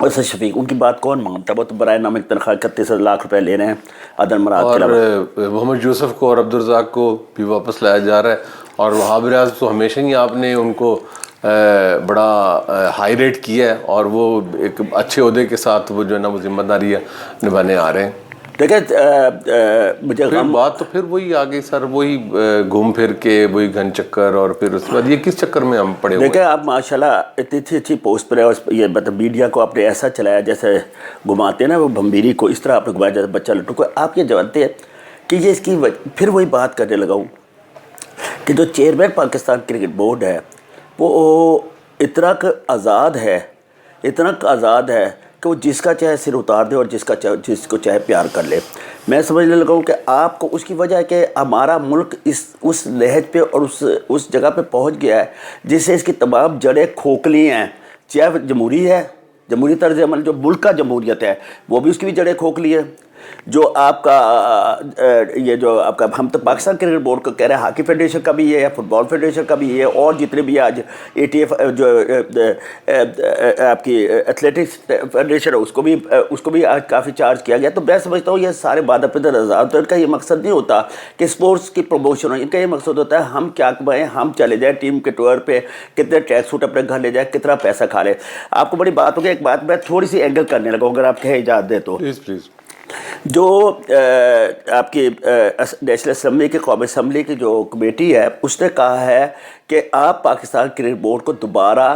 ویسے شفیق ان کی بات کون مانتا ہے؟ وہ تو برائے نام ایک تنخواہ 31 لاکھ روپے لے رہے ہیں عدل مراد کے اور علاوہ. محمد یوسف کو اور عبدالرزاق کو بھی واپس لایا جا رہا ہے. اور وہاب ریاض تو ہمیشہ ہی آپ نے ان کو بڑا ہائی ریٹ کیا ہے اور وہ ایک اچھے عہدے کے ساتھ وہ جو ہے نا وہ ذمہ داریاں نبھانے آ رہے ہیں. دیکھیں مجھے غم بات تو پھر وہی آ گئی سر, وہی گھوم پھر کے وہی گھن چکر, اور پھر اس کے بعد یہ کس چکر میں ہم پڑے ہوئے ہیں. دیکھیں آپ ماشاءاللہ اتنی اچھی پوسٹ پر ہے, یہ مطلب میڈیا کو آپ نے ایسا چلایا جیسے گھماتے ہیں نا وہ بمبیری کو, اس طرح آپ نے گھمایا جیسے بچہ لٹو کو. آپ یہ جانتے ہیں کہ یہ اس کی پھر وہی بات کرنے لگا ہوں کہ جو چیئرمین پاکستان کرکٹ بورڈ ہے وہ اتنا آزاد ہے, اتنا آزاد ہے کہ وہ جس کا چاہے سر اتار دے اور جس کو چاہے پیار کر لے. میں سمجھنے لگا ہوں کہ آپ کو اس کی وجہ ہے کہ ہمارا ملک اس لحاظ پہ اور اس جگہ پہ پہنچ گیا ہے جس سے اس کی تمام جڑیں کھوکھلی ہیں. چاہے جمہوری ہے, جمہوری طرز عمل جو ملک کا جمہوریت ہے وہ بھی اس کی بھی جڑیں کھوکھلی ہے. جو آپ کا یہ جو آپ کا ہم تو پاکستان کرکٹ بورڈ کو کہہ رہے ہیں, ہاکی فیڈریشن کا بھی یہ ہے, فٹ بال فیڈریشن کا بھی یہ ہے, اور جتنے بھی آج ATF جو آپ کی ایتھلیٹکس فیڈریشن ہے اس کو بھی آج کافی چارج کیا گیا. تو میں سمجھتا ہوں یہ سارے بادہ پدر آزاد, تو ان کا یہ مقصد نہیں ہوتا کہ اسپورٹس کی پروموشن ہو, ان کا یہ مقصد ہوتا ہے ہم کیا کمائیں, ہم چلے جائیں ٹیم کے ٹور پہ, کتنے ٹریک سوٹ اپنے گھر لے جائیں, کتنا پیسہ کھا لیں. آپ کو بڑی بات ہوگی, ایک بات میں تھوڑی سی اینگل کرنے لگا ہوں اگر آپ کہیں اجازت دیں تو. پلیز. جو آپ کی نیشنل اسمبلی کی قومی اسمبلی کی جو کمیٹی ہے اس نے کہا ہے کہ آپ پاکستان کرکٹ بورڈ کو دوبارہ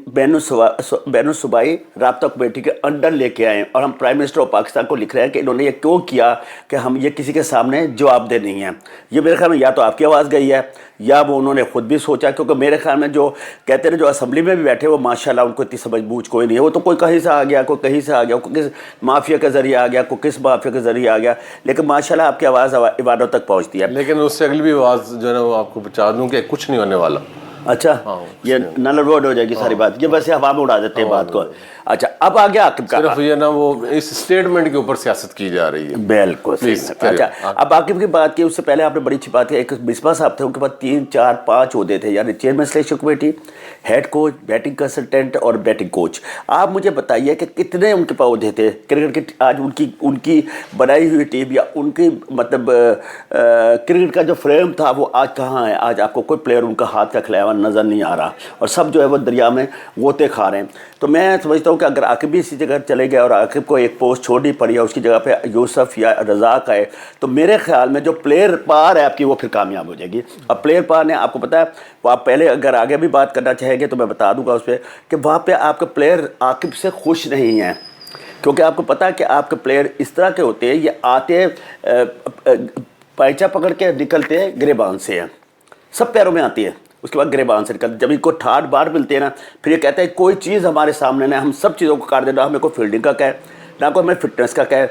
بین الصوبائی رابطہ کمیٹی کے انڈر لے کے آئیں, اور ہم پرائم منسٹر آف پاکستان کو لکھ رہے ہیں کہ انہوں نے یہ کیوں کیا کہ ہم یہ کسی کے سامنے جواب دہ نہیں ہیں. یہ میرے خیال میں یا تو آپ کی آواز گئی ہے یا وہ انہوں نے خود بھی سوچا, کیونکہ میرے خیال میں جو کہتے ہیں جو اسمبلی میں بھی بیٹھے وہ ماشاءاللہ ان کو اتنی سمجھ بوجھ کوئی نہیں ہے. وہ تو کوئی کہیں سے آ گیا, کوئی کہیں سے آ گیا, کوئی کس مافیا کے ذریعے آ گیا, کوئی کس مافیا کے ذریعے آ گیا, لیکن ماشاءاللہ آپ کی آواز ایوانوں تک پہنچتی ہے. لیکن اس سے اگلی بھی آواز جو ہے نا وہ آپ کو بتا دوں کہ کچھ نہیں ہونے والا. اچھا, یہ نل روڈ ہو جائے گی ساری بات, یہ بس ہوا میں اڑا دیتے ہیں بات کو. اچھا اب آ گیا عاقب کا, صرف یہ نا وہ اس اسٹیٹمنٹ کے اوپر سیاست کی جا رہی ہے. بالکل صحیح. اچھا اب عاقب کی بات کی, اس سے پہلے آپ نے بڑی اچھی بات کی, ایک مصباح صاحب تھے, ان کے بعد 3 4 5 عہدے تھے, یعنی chairman selection committee, head coach, batting consultant اور بیٹنگ کوچ. آپ مجھے بتائیے کہ کتنے ان کے پاس عہدے تھے کرکٹ کی. آج ان کی بنائی ہوئی ٹیم یا ان کی مطلب کرکٹ کا جو فریم تھا وہ آج کہاں ہے؟ آج آپ کو کوئی پلیئر ان کا ہاتھ کا کھلایا ہوا نظر نہیں آ رہا, اور سب جو ہے وہ دریا میں غوطے کھا رہے ہیں. تو میں سمجھتا ہوں کہ اگر عاقب بھی اسی جگہ چلے گئے اور عاقب کو ایک پوسٹ چھوڑنی پڑی ہے, اس کی جگہ پہ یوسف یا رزاق آئے, تو میرے خیال میں جو پلیئر پار ہے آپ کی وہ پھر کامیاب ہو جائے گی. اب پلیئر پار نے آپ کو پتہ ہے وہ آپ پہلے اگر آگے بھی بات کرنا چاہیں گے تو میں بتا دوں گا اس پہ کہ وہاں پہ آپ کے پلیئر عاقب سے خوش نہیں ہیں, کیونکہ آپ کو پتہ ہے کہ آپ کے پلیئر اس طرح کے ہوتے ہیں, یہ آتے پیچا پکڑ کے نکلتے ہیں گریبان سے ہیں, سب پیروں میں آتی ہے, اس کے بعد گریبان سے نکلتے. جب ان کو ٹھاٹ بار ملتے ہیں نا پھر یہ کہتے ہیں کوئی چیز ہمارے سامنے نہ, ہم سب چیزوں کو کاٹ دیں, نہ ہمیں کوئی فیلڈنگ کا کہے, نہ کوئی ہمیں فٹنس کا کہے,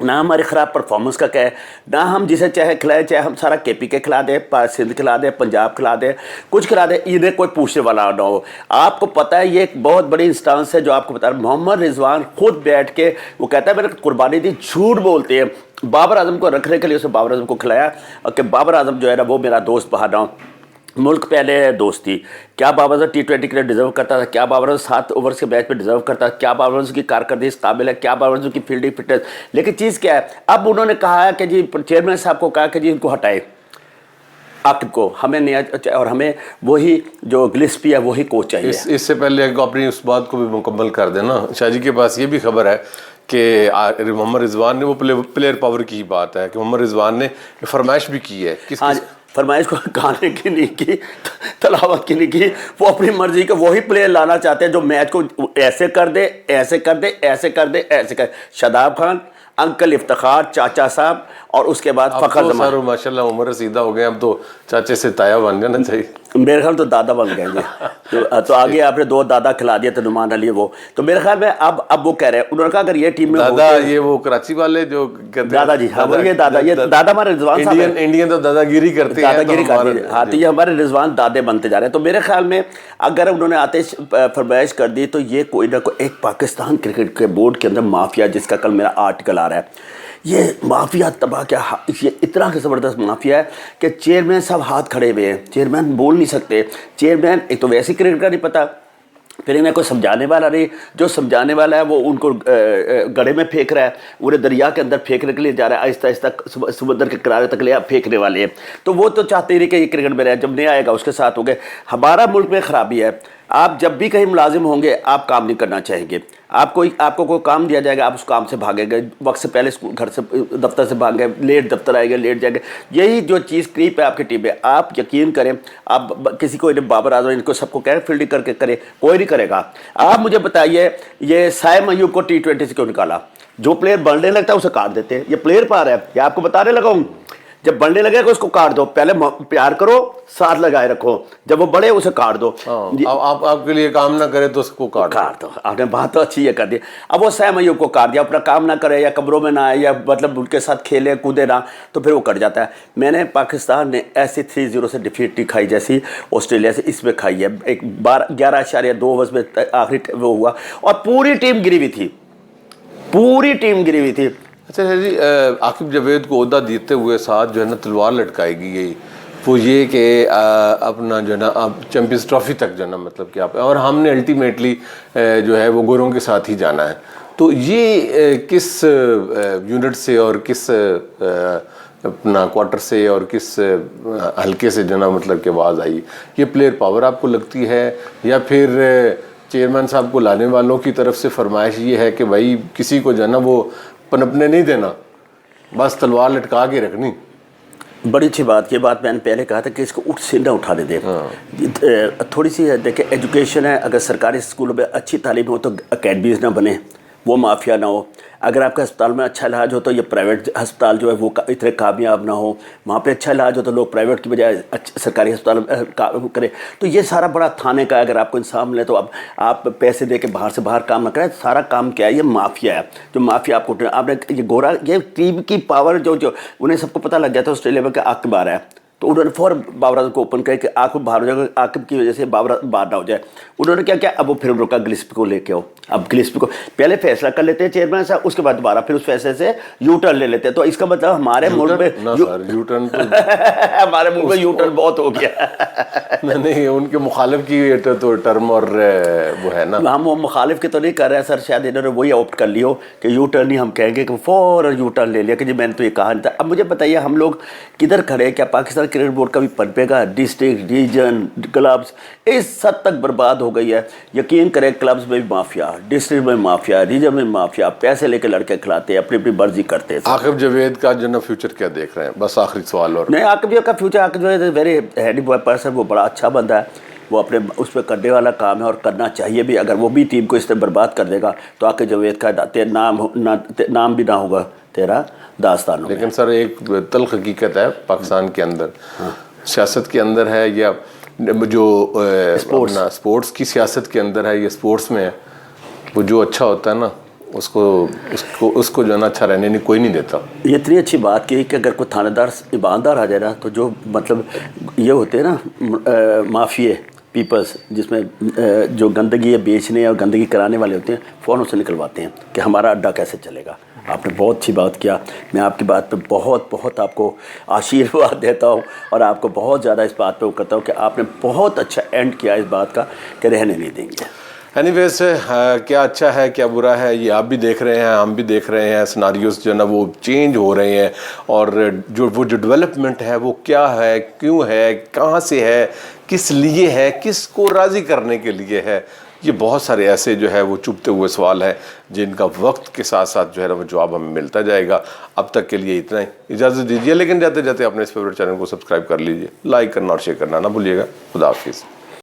نہ ہماری خراب پرفارمنس کا کہے, نہ ہم جسے چاہے کھلائیں, چاہے ہم سارا KP کے کھلا دیں, سندھ کھلا دیں, پنجاب کھلا دیں, کچھ کھلا دیں, انہیں کوئی پوچھنے والا نہ ہو. آپ کو پتہ ہے یہ ایک بہت بڑی انسٹانس ہے جو آپ کو بتا رہا ہے. محمد رضوان خود بیٹھ کے وہ کہتا ہے میں نے قربانی دی, جھوٹ بولتے ہیں. بابر اعظم کو رکھنے کے لیے اسے بابر اعظم کو کھلایا کہ بابر اعظم جو ہے نا وہ میرا دوست بہانا, ملک پہلے دوستی. کیا بابر اعظم T20 کے لیے ڈیزرو کرتا تھا؟ کیا بابر اعظم 7 اوورس کے میچ پہ ڈیزرو کرتا تھا؟ کیا بابر اعظم کی کارکردگی اس قابل ہے؟ کیا بابر اعظم کی فیلڈنگ فٹنس؟ لیکن چیز کیا ہے, اب انہوں نے کہا ہے کہ جی چیئرمین صاحب کو کہا کہ جی ان کو ہٹائے عاقب کو, ہمیں نہیں, اور ہمیں وہی جو گلسپی ہے وہی کوچ چاہیے. اس سے پہلے اپنی اس بات کو بھی مکمل کر دینا, شاہ جی کے پاس یہ بھی خبر ہے کہ محمد رضوان نے, وہ پلیئر پاور کی بات ہے کہ محمد رضوان نے فرمائش بھی کی ہے. فرمائش کو کھانے کی نہیں کی, تلاوت کی نہیں کی, وہ اپنی مرضی کے وہی پلیئر لانا چاہتے ہیں جو میچ کو ایسے کر دے, ایسے کر دے, ایسے کر دے, ایسے کر. شاداب خان, انکل افتخار, چاچا صاحب, اور اس کے بعد فخر زمان. سر ماشاء اللہ عمر رسیدہ ہو گئے, اب تو چاچے سے تایا بن جانا چاہیے. میرے خیال تو دادا بن گئے جی. تو آگے آپ نے 2 دادا کھلا دیا تھے, نعمان علی وہ. تو میرے خیال میں اب وہ کہہ رہے ہیں, انہوں نے کہا اگر یہ ٹیم میں دادا, یہ وہ کراچی والے جو دادا جی, ہاں یہ دادا ہمارے رضوان صاحب انڈین تو دادا گیری کرتے ہیں, دادا گیری کرتے ہیں. ہاں تو یہ ہمارے رضوان دادے بنتے جا رہے ہیں. تو میرے خیال میں اگر انہوں نے آتے فرمائش کر دی تو یہ کوئی نہ کوئی ایک پاکستان کرکٹ کے بورڈ کے اندر مافیا, جس کا کل میرا آرٹیکل آ رہا ہے, یہ مافیا تباہ کیا, یہ اتنا کہ زبردست مافیا ہے کہ چیئرمین صاحب ہاتھ کھڑے ہوئے ہیں, چیئرمین بول نہیں سکتے. چیئرمین ایک تو ویسے کرکٹ کا نہیں پتہ, پھر انہیں کوئی سمجھانے والا نہیں, جو سمجھانے والا ہے وہ ان کو گڑھے میں پھینک رہا ہے, انہیں دریا کے اندر پھینکنے کے لیے جا رہا ہے, آہستہ آہستہ سمندر کے کنارے تک لے پھینکنے والے ہیں. تو وہ تو چاہتے ہی نہیں کہ یہ کرکٹ میں رہے, جب نہیں آئے گا اس کے ساتھ ہو گئے. ہمارا ملک میں خرابی ہے, آپ جب بھی کہیں ملازم ہوں گے آپ کام نہیں کرنا چاہیں گے. آپ کو کوئی کام دیا جائے گا, آپ اس کام سے بھاگیں گے, وقت سے پہلے گھر سے دفتر سے بھاگیں گے, لیٹ دفتر آئے گے, لیٹ جائیں گے. یہی جو چیز کریپ ہے آپ کی ٹیم میں, آپ یقین کریں, آپ کسی کو بابر اعظم ان کو سب کو کہیں فیلڈنگ کر کے کرے, کوئی نہیں کرے گا. آپ مجھے بتائیے یہ سائم ایوب کو T20 سے کیوں نکالا؟ جو پلیئر بڑھنے لگتا ہے اسے کاٹ دیتے ہیں. یہ پلیئر پا رہا ہے, یہ آپ کو بتانے لگا ہوں, جب بڑھنے لگے گا اس کو کاٹ دو, پہلے پیار کرو, ساتھ لگائے رکھو, جب وہ بڑھے اسے کاٹ دو. آپ کے لیے کام نہ کرے تو اس کو کاٹ دو. آپ نے بات تو اچھی یہ کر دی. اب وہ سیم ایوب کو کاٹ دیا, اپنا کام نہ کرے یا کمروں میں نہ آئے یا مطلب ان کے ساتھ کھیلے کودے نہ, تو پھر وہ کٹ جاتا ہے. میں نے پاکستان نے ایسی 3-0 سے ڈیفیٹ نہیں کھائی جیسی آسٹریلیا سے اس میں کھائی ہے. ایک 11.2 اوورز میں آخری وہ ہوا اور پوری ٹیم گری ہوئی تھی, پوری ٹیم گری ہوئی تھی. اچھا جی, عاقب جاوید کو عہدہ دیتے ہوئے ساتھ جو ہے نا تلوار لٹکائی گئی, وہ یہ کہ اپنا جو ہے نا اب چیمپئنز ٹرافی تک جو ہے نا مطلب کہ آپ, اور ہم نے الٹیمیٹلی جو ہے وہ گوروں کے ساتھ ہی جانا ہے. تو یہ کس یونٹ سے اور کس اپنا کوارٹر سے اور کس حلقے سے جو ہے نا مطلب کہ آواز آئی؟ یہ پلیئر پاور آپ کو لگتی ہے یا پھر چیئرمین صاحب کو لانے والوں کی طرف سے فرمائش یہ ہے کہ بھائی کسی کو جو ہے نا وہ پنپنے نہیں دینا, بس تلوار لٹکا کے رکھنی؟ بڑی اچھی بات, یہ بات میں نے پہلے کہا تھا کہ اس کو اٹھ سے نہ اٹھانے دیں. تھوڑی سی دیکھیں ایجوکیشن ہے, اگر سرکاری اسکولوں میں اچھی تعلیم ہو تو اکیڈمیز نہ بنے, وہ مافیا نہ ہو. اگر آپ کا ہسپتال میں اچھا علاج ہو تو یہ پرائیویٹ ہسپتال جو ہے وہ اتنے کامیاب نہ ہو, وہاں پہ اچھا علاج ہو تو لوگ پرائیویٹ کی بجائے سرکاری ہسپتال میں کریں. تو یہ سارا بڑا تھانے کا, اگر آپ کو انصاف ملے تو آپ پیسے دے کے باہر سے باہر کام نہ کریں. سارا کام کیا ہے, یہ مافیا ہے, جو مافیا آپ نے یہ گورا, یہ ٹیم کی پاور جو انہیں سب کو پتہ لگ گیا تھا آسٹریلیا میں کہ عاقب آ رہا ہے, تو انہوں نے فوراً بابر اعظم کو اوپن کیا کہ عاقب باہر ہو جائے گا, عاقب کی وجہ سے بابر باہر نہ ہو جائے. انہوں نے کیا کیا, اب وہ پھر روکا گلسپی کو لے کے آؤ. اب گلسپی کو پہلے فیصلہ کر لیتے ہیں چیئرمین صاحب, اس کے بعد دوبارہ پھر اس فیصلے سے یو ٹرن لے لیتے ہیں. تو اس کا مطلب ہمارے ملک میں ہمارے ملک میں یو ٹرن بہت ہو گیا. نہیں, ان کے مخالف کی تو ٹرم اور وہ ہے نا, ہم وہ مخالف کے تو نہیں کر رہے ہیں سر, شاید انہوں نے وہی آپٹ کر لی ہو کہ یو ٹرن ہی ہم کہیں گے کہ فوراً یو ٹرن لے لیا کہ جی میں نے تو یہ کہا نہیں تھا. اب مجھے بتائیے ہم لوگ کدھر کھڑے ہیں؟ کیا پاکستان کرکٹ بورڈ کا بھی پنپے گا؟ ڈسٹرکٹ, ریجن, کلبس اس حد تک برباد ہو گئی ہے. یقین کریں کلبس میں بھی مافیا, ڈسٹرکٹ میں مافیا, ریجن میں مافیا, پیسے لے کے لڑکے کھلاتے ہیں, اپنی اپنی مرضی کرتے ہیں. عاقب جاوید کا جو نا فیوچر کیا دیکھ رہے ہیں؟ بس آخری سوال. اور نہیں, عاقب جاوید کا future, Aqib Javed very heady boy person, وہ بڑا اچھا بندہ ہے, وہ اپنے اس پہ کرنے والا کام ہے اور کرنا چاہیے بھی. اگر وہ بھی ٹیم کو اس طرح برباد کر دے گا تو عاقب جاوید کا نام بھی نہ ہوگا تیرا داستان. لیکن سر ایک تلخ حقیقت ہے پاکستان کے اندر, سیاست کے اندر ہے یا جو اسپورٹس کی سیاست کے اندر ہے, یہ اسپورٹس میں ہے, وہ جو اچھا ہوتا ہے نا اس کو جو ہے نا اچھا رہنے نہیں کوئی نہیں دیتا. یہ اتنی اچھی بات کی کہ اگر کوئی تھانے دار ایماندار آ جائے نا تو جو مطلب یہ ہوتے ہیں نا مافیے پیپلز, جس میں جو گندگی بیچنے اور گندگی کرانے والے ہوتے ہیں, فوراً سے نکلواتے ہیں کہ ہمارا اڈا کیسے چلے گا. آپ نے بہت اچھی بات کیا, میں آپ کی بات پہ بہت بہت آپ کو آشیرواد دیتا ہوں اور آپ کو بہت زیادہ اس بات پہ وہ کرتا ہوں کہ آپ نے بہت اچھا اینڈ کیا اس بات کا کہ رہنے نہیں دیں گے. اینی ویز کیا اچھا ہے کیا برا ہے یہ آپ بھی دیکھ رہے ہیں, ہم بھی دیکھ رہے ہیں. سناریوز جو ہے نا وہ چینج ہو رہے ہیں, اور جو ڈیولپمنٹ ہے وہ کیا ہے, کیوں ہے, کہاں سے ہے, کس لیے ہے, کس کو راضی کرنے کے لیے ہے, یہ بہت سارے ایسے جو ہے وہ چبھتے ہوئے سوال ہیں جن کا وقت کے ساتھ ساتھ جو ہے نا وہ جواب ہمیں ملتا جائے گا. اب تک کے لیے اتنا ہی, اجازت دیجیے, لیکن جاتے جاتے اپنے اس فیوریٹ چینل کو سبسکرائب کر لیجیے, لائک کرنا اور شیئر کرنا نہ بھولیے گا. خدا حافظ.